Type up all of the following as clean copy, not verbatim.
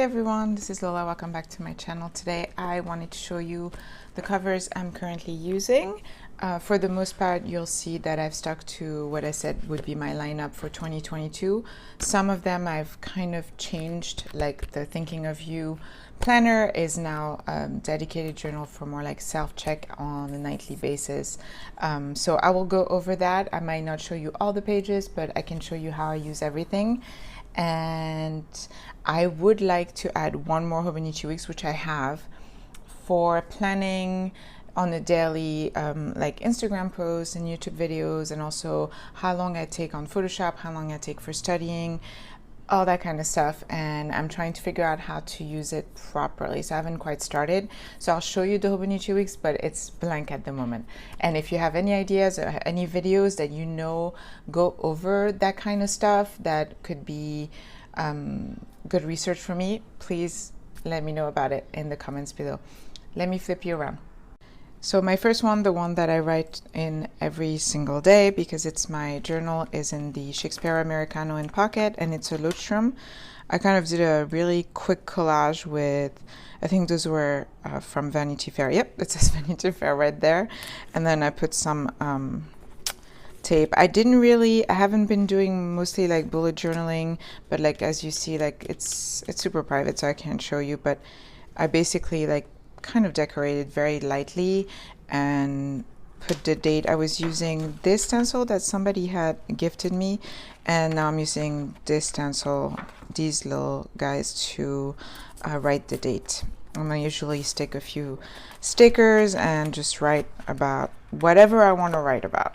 everyone, this is Lola. Welcome back to my channel. Today I wanted to show you the covers I'm currently using. For the most part, you'll see that I've stuck to what I said would be my lineup for 2022. Some of them I've kind of changed, like the Thinking of You planner is now a dedicated journal for more like self-check on a nightly basis. So I will go over that. I might not show you all the pages, but I can show you how I use everything. And I would like to add one more Hobonichi weeks, which I have, for planning on a daily like Instagram posts and YouTube videos, and also how long I take on Photoshop, how long I take for studying, all that kind of stuff. And I'm trying to figure out how to use it properly, so I haven't quite started. So I'll show you the Hobonichi weeks, but it's blank at the moment. And if you have any ideas or any videos that you know go over that kind of stuff that could be good research for me, please let me know about it in the comments below. Let me flip you around. So my first one, the one that I write in every single day because it's my journal, is in the Shakespeare Americano in pocket, and it's a Leuchtturm. I kind of did a really quick collage with, I think those were from Vanity Fair. Yep, it says Vanity Fair right there. And then I put some tape. I haven't been doing mostly like bullet journaling, but like as you see, like it's super private, so I can't show you, but I basically like kind of decorated very lightly and put the date. I was using this stencil that somebody had gifted me, and now I'm using this stencil, these little guys, to write the date. And I usually stick a few stickers and just write about whatever I want to write about.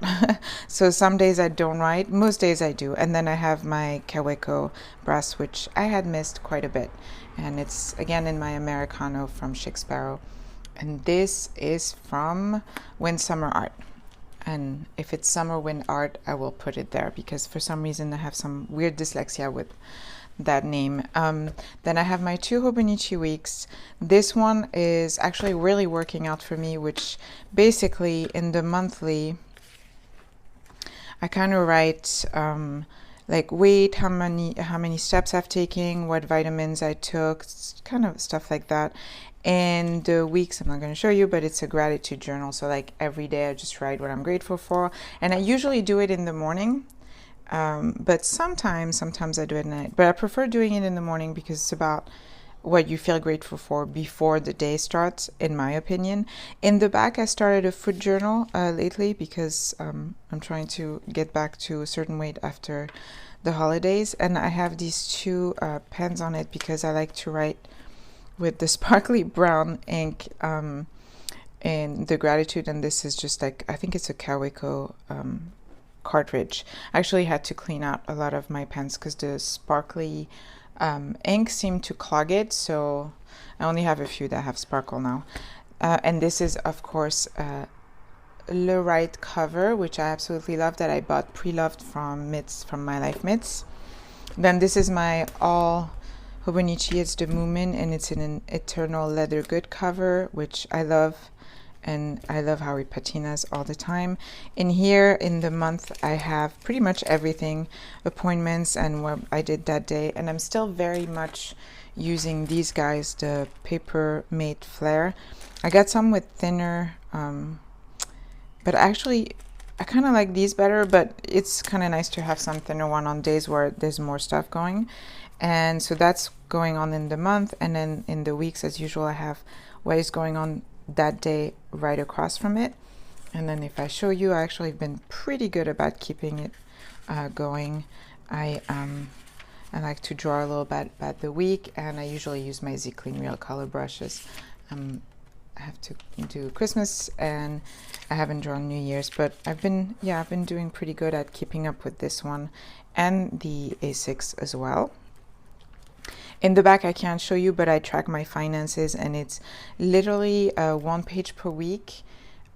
So some days I don't write, most days I do. And then I have my Kaweco brass, which I had missed quite a bit, and it's again in my Americano from Shakespeare. And this is from Wind Summer Art. And if it's Summer Wind Art, I will put it there because for some reason I have some weird dyslexia with that name. Then I have my two Hobonichi weeks. This one is actually really working out for me, which basically in the monthly I kind of write like weight, how many steps I've taken, what vitamins I took, kind of stuff like that. And the weeks I'm not going to show you, but it's a gratitude journal, so like every day I just write what I'm grateful for, and I usually do it in the morning. But sometimes I do it at night, but I prefer doing it in the morning because it's about what you feel grateful for before the day starts, in my opinion. In the back, I started a food journal lately because I'm trying to get back to a certain weight after the holidays, and I have these two pens on it because I like to write with the sparkly brown ink in the gratitude, and this is just like, I think it's a Kaweco cartridge. I actually had to clean out a lot of my pens because the sparkly ink seemed to clog it, so I only have a few that have sparkle now. And this is of course Le Right cover, which I absolutely love, that I bought pre-loved from Mitts, from My Life Mitts. Then this is my all Hobonichi, it's the Moomin, and it's in an Eternal Leather Good cover, which I love. And I love how he patinas all the time. In here, in the month, I have pretty much everything, appointments and what I did that day. And I'm still very much using these guys, the Paper Mate Flare. I got some with thinner, but actually I kind of like these better, but it's kind of nice to have some thinner one on days where there's more stuff going. And so that's going on in the month, and then in the weeks, as usual, I have what is going on that day right across from it. And then if I show you, I actually have been pretty good about keeping it going. I like to draw a little bit about the week, and I usually use my Z Clean Real Color brushes. I have to do Christmas, and I haven't drawn New Year's, but I've been doing pretty good at keeping up with this one and the A6 as well. In the back, I can't show you, but I track my finances, and it's literally 1 page per week.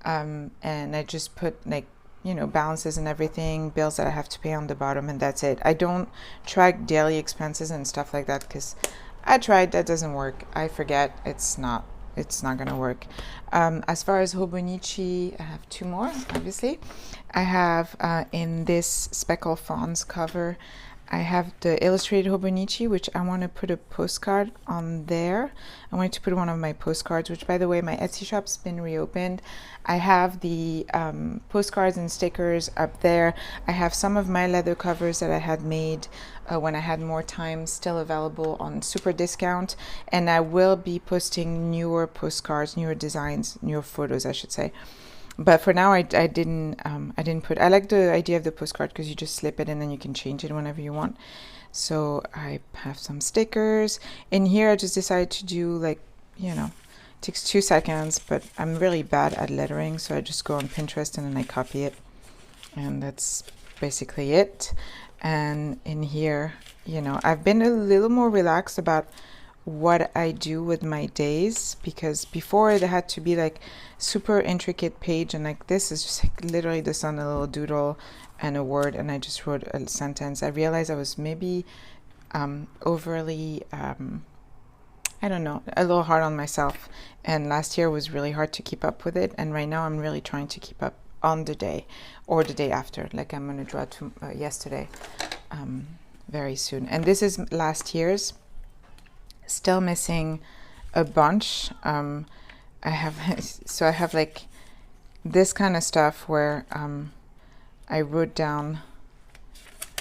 And I just put, like, you know, balances and everything, bills that I have to pay on the bottom, and that's it. I don't track daily expenses and stuff like that because I tried, that doesn't work. I forget, it's not gonna work. As far as Hobonichi, I have two more, obviously. I have in this Speckle Fawns cover, I have the illustrated Hobonichi, which I want to put a postcard on there. I wanted to put one of my postcards, which, by the way, my Etsy shop's been reopened. I have the postcards and stickers up there. I have some of my leather covers that I had made when I had more time still available on super discount. And I will be posting newer postcards, newer designs, newer photos, I should say. But for now, I didn't put. I like the idea of the postcard because you just slip it and then you can change it whenever you want. So I have some stickers in here. I just decided to do like, it takes 2 seconds, but I'm really bad at lettering, so I just go on Pinterest and then I copy it, and that's basically it. And in here, I've been a little more relaxed about what I do with my days, because before it had to be like super intricate page, and like this is just like literally just on a little doodle and a word, and I just wrote a sentence. I realized I was maybe overly I don't know, a little hard on myself, and last year was really hard to keep up with it, and right now I'm really trying to keep up on the day or the day after. Like I'm gonna draw to yesterday very soon, and this is last year's. Still missing a bunch. I have like this kind of stuff where I wrote down,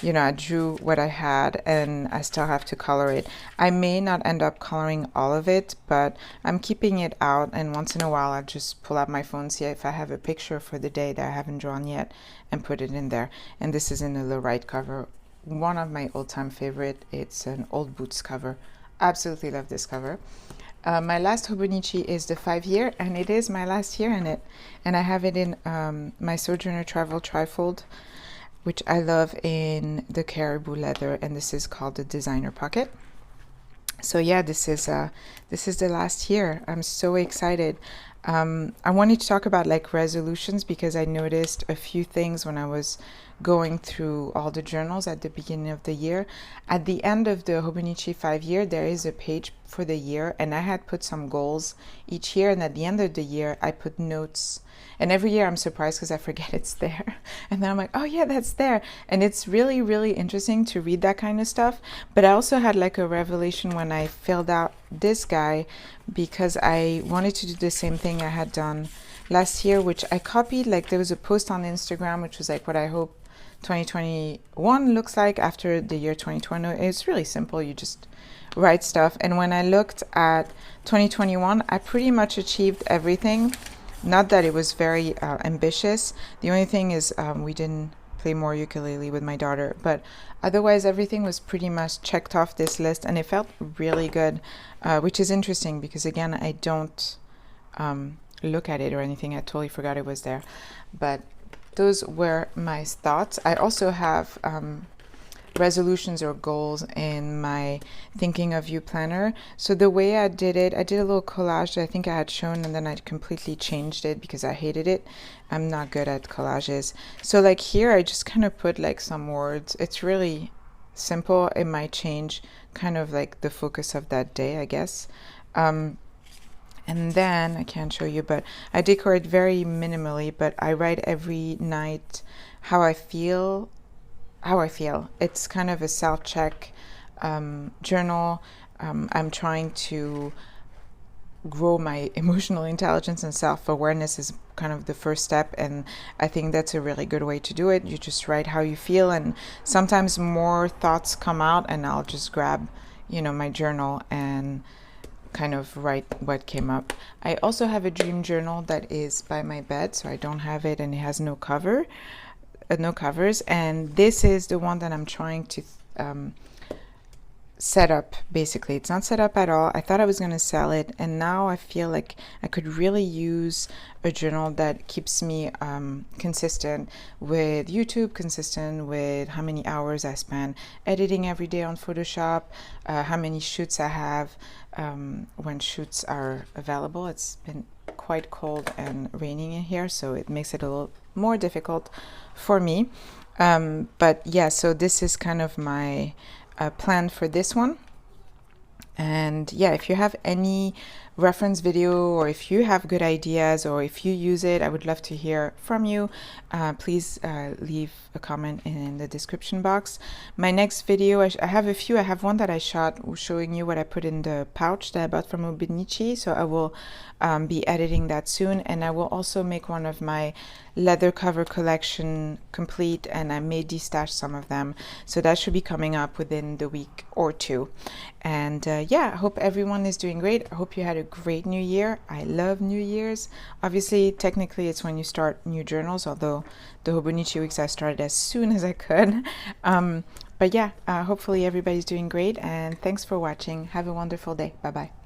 I drew what I had, and I still have to color it. I may not end up coloring all of it, but I'm keeping it out, and once in a while I'll just pull out my phone, see if I have a picture for the day that I haven't drawn yet, and put it in there. And this is in the right cover, one of my all-time favorite. It's an old boots cover. Absolutely love this cover. My last Hobonichi is the 5-year, and it is my last year in it, and I have it in my Sojourner Travel Trifold, which I love, in the caribou leather, and this is called the designer pocket. So yeah, this is the last year. I'm so excited. I wanted to talk about like resolutions, because I noticed a few things when I was going through all the journals at the beginning of the year. At the end of the Hobonichi 5-year, there is a page for the year, and I had put some goals each year, and at the end of the year I put notes, and every year I'm surprised because I forget it's there, and then I'm like, oh yeah, that's there. And it's really, really interesting to read that kind of stuff. But I also had like a revelation when I filled out this guy, because I wanted to do the same thing I had done last year, which I copied. Like there was a post on Instagram which was like what I hope 2021 looks like after the year 2020. It's really simple. You just write stuff. And when I looked at 2021, I pretty much achieved everything. Not that it was very ambitious. The only thing is we didn't play more ukulele with my daughter, but otherwise everything was pretty much checked off this list, and it felt really good, which is interesting because again, I don't look at it or anything. I totally forgot it was there. But those were my thoughts. I also have resolutions or goals in my Thinking of You planner. So the way I did it, I did a little collage that I think I had shown, and then I completely changed it because I hated it. I'm not good at collages. So like here, I just kind of put like some words. It's really simple. It might change kind of like the focus of that day, I guess. And then I can't show you, but I decorate very minimally, but I write every night how I feel. It's kind of a self-check journal. I'm trying to grow my emotional intelligence, and self-awareness is kind of the first step, and I think that's a really good way to do it. You just write how you feel, and sometimes more thoughts come out, and I'll just grab, my journal and kind of write what came up. I also have a dream journal that is by my bed, so I don't have it, and it has no covers, and this is the one that I'm trying to set up. Basically, it's not set up at all. I thought I was going to sell it, and now I feel like I could really use a journal that keeps me consistent with YouTube, consistent with how many hours I spend editing every day on Photoshop, how many shoots I have when shoots are available. It's been quite cold and raining in here, so it makes it a little more difficult for me. But yeah, so this is kind of my plan for this one. And yeah, if you have any reference video, or if you have good ideas or if you use it, I would love to hear from you. Please leave a comment in the description box. My next video, I have a few. I have one that I shot showing you what I put in the pouch that I bought from Hobonichi, so I will be editing that soon, and I will also make one of my leather cover collection complete, and I may destash some of them, so that should be coming up within the week or two. And yeah, I hope everyone is doing great. I hope you had a great new year. I love New Year's. Obviously, technically it's when you start new journals, although the Hobonichi weeks I started as soon as I could. But yeah, hopefully everybody's doing great, and thanks for watching. Have a wonderful day. Bye bye.